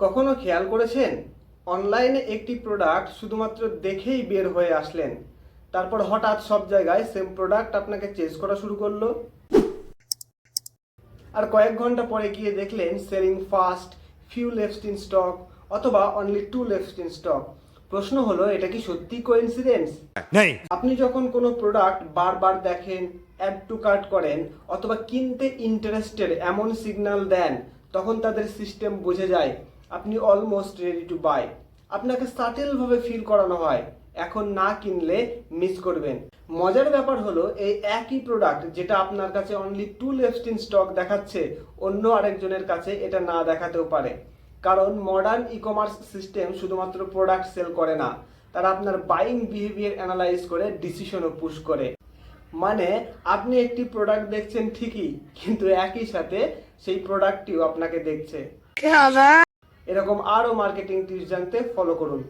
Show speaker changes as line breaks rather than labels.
কখনো খেয়াল করেছেন অনলাইনে একটি প্রোডাক্ট শুধুমাত্র দেখেই বের হয়ে আসলেন, তারপর হঠাৎ সব জায়গায় সেম প্রোডাক্ট আপনাকে চেজ করা শুরু করলো, আর কয়েক ঘন্টা পরে গিয়ে দেখলেন selling fast, few left in stock, অথবা only two left in stock. প্রশ্ন হলো, এটা কি সত্যি কোইন্সিডেন্স? আপনি যখন কোনো প্রোডাক্ট বারবার দেখেন, অ্যাড টু কার্ট করেন, অথবা কিনতে ইন্টারেস্টেড এমন সিগন্যাল দেন, তখন তাদের সিস্টেম বুঝে যায় আপনি অলমোস্ট রেডি টু বাই। আপনাকে সাটেল ভাবে ফিল করানো হয় এখন না কিনলে মিস করবেন। মজার ব্যাপার হলো, এই একই প্রোডাক্ট যেটা আপনার কাছে only two left in stock দেখাচ্ছে, অন্য আরেকজনের কাছে এটা না দেখাতেও পারে। কারণ মডার্ন ই কমার্স সিস্টেম শুধুমাত্র প্রোডাক্ট সেল করে না, তারা আপনার বাইং বিহেভিয়ার অ্যানালাইজ করে ডিসিশনও পুশ করে। মানে আপনি একটি প্রোডাক্ট দেখছেন ঠিকই, কিন্তু একই সাথে সেই প্রোডাক্টটিও আপনাকে দেখছে। এরকম আরো মার্কেটিং টিপস জানতে ফলো করুন।